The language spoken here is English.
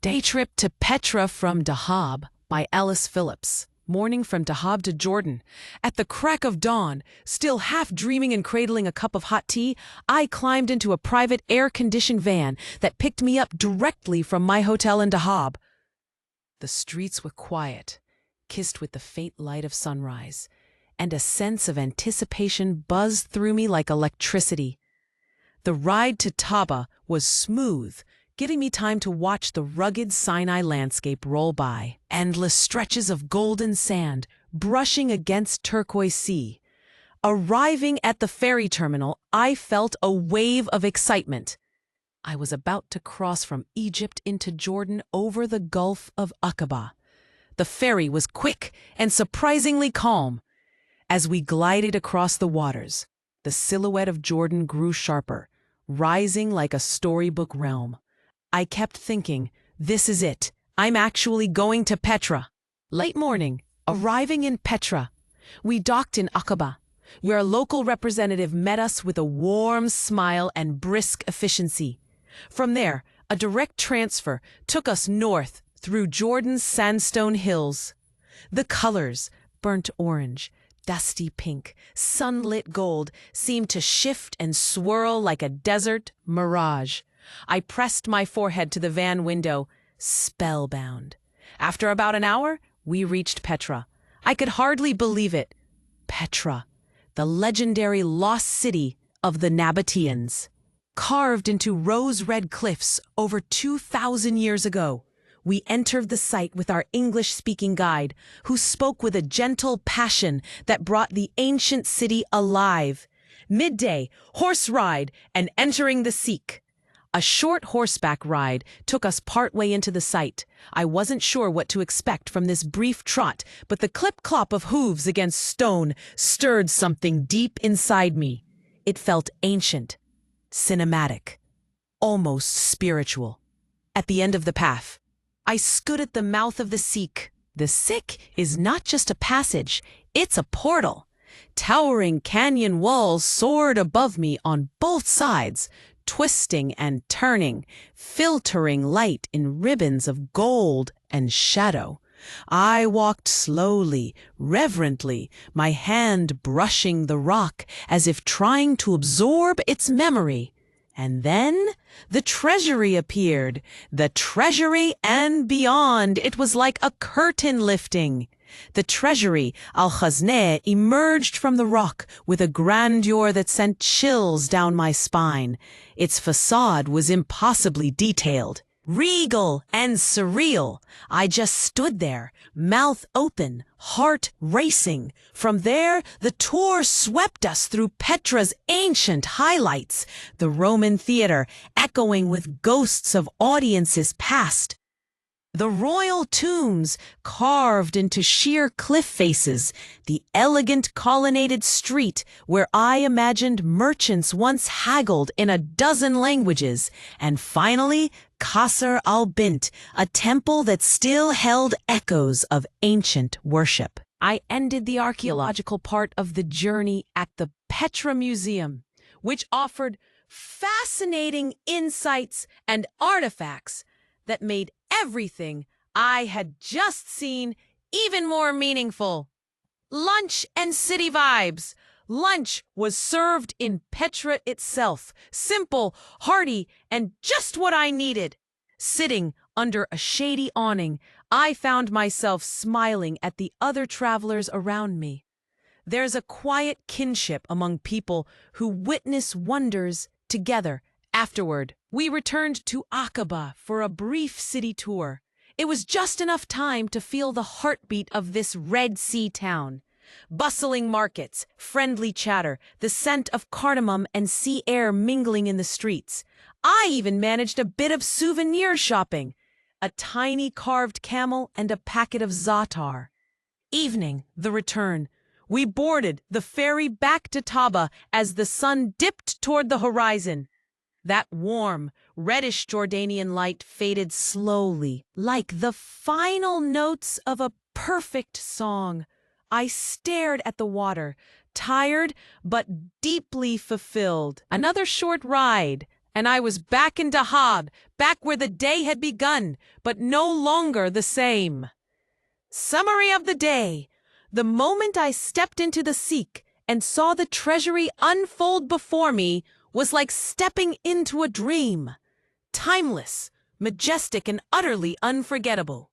Day Trip to Petra from Dahab by Alice Phillips. Morning from Dahab to Jordan. At the crack of dawn, still half dreaming and cradling a cup of hot tea, I climbed into a private air-conditioned van that picked me up directly from my hotel in Dahab. The streets were quiet, kissed with the faint light of sunrise, and a sense of anticipation buzzed through me like electricity. The ride to Taba was smooth, giving me time to watch the rugged Sinai landscape roll by, endless stretches of golden sand brushing against turquoise sea. Arriving at the ferry terminal, I felt a wave of excitement. I was about to cross from Egypt into Jordan over the Gulf of Aqaba. The ferry was quick and surprisingly calm. As we glided across the waters, the silhouette of Jordan grew sharper, rising like a storybook realm. I kept thinking, this is it. I'm actually going to Petra. Late morning, arriving in Petra, we docked in Aqaba, where a local representative met us with a warm smile and brisk efficiency. From there, a direct transfer took us north through Jordan's sandstone hills. The colors, burnt orange, dusty pink, sunlit gold, seemed to shift and swirl like a desert mirage. I pressed my forehead to the van window, spellbound. After about an hour, we reached Petra. I could hardly believe it. Petra, the legendary lost city of the Nabateans. Carved into rose-red cliffs over 2,000 years ago, we entered the site with our English-speaking guide, who spoke with a gentle passion that brought the ancient city alive. Midday, horse ride, and entering the Sikh. A short horseback ride took us partway into the site. I wasn't sure what to expect from this brief trot, but the clip-clop of hooves against stone stirred something deep inside me. It felt ancient, cinematic, almost spiritual. At the end of the path, I stood at the mouth of the Sikh. The Sikh is not just a passage, it's a portal. Towering canyon walls soared above me on both sides, twisting and turning, filtering light in ribbons of gold and shadow. I walked slowly, reverently, my hand brushing the rock as if trying to absorb its memory. And then the treasury appeared, the treasury and beyond. It was like a curtain lifting. The treasury, Al-Khazneh, emerged from the rock with a grandeur that sent chills down my spine. Its facade was impossibly detailed, regal and surreal. I just stood there, mouth open, heart racing. From there, the tour swept us through Petra's ancient highlights, the Roman theater echoing with ghosts of audiences past. The royal tombs carved into sheer cliff faces, the elegant colonnaded street where I imagined merchants once haggled in a dozen languages, and finally, Qasr al-Bint, a temple that still held echoes of ancient worship. I ended the archaeological part of the journey at the Petra Museum, which offered fascinating insights and artifacts that made everything I had just seen even more meaningful. Lunch and city vibes. Lunch was served in Petra itself, simple, hearty, and just what I needed. Sitting under a shady awning, I found myself smiling at the other travelers around me. There's a quiet kinship among people who witness wonders together. Afterward, we returned to Aqaba for a brief city tour. It was just enough time to feel the heartbeat of this Red Sea town. Bustling markets, friendly chatter, the scent of cardamom and sea air mingling in the streets. I even managed a bit of souvenir shopping. A tiny carved camel and a packet of za'atar. Evening, the return. We boarded the ferry back to Taba as the sun dipped toward the horizon. That warm, reddish Jordanian light faded slowly, like the final notes of a perfect song. I stared at the water, tired but deeply fulfilled. Another short ride, And I was back in Dahab, back where the day had begun, but no longer the same. Summary of the day. The moment I stepped into the Sikh and saw the treasury unfold before me was like stepping into a dream. Timeless, majestic, and utterly unforgettable.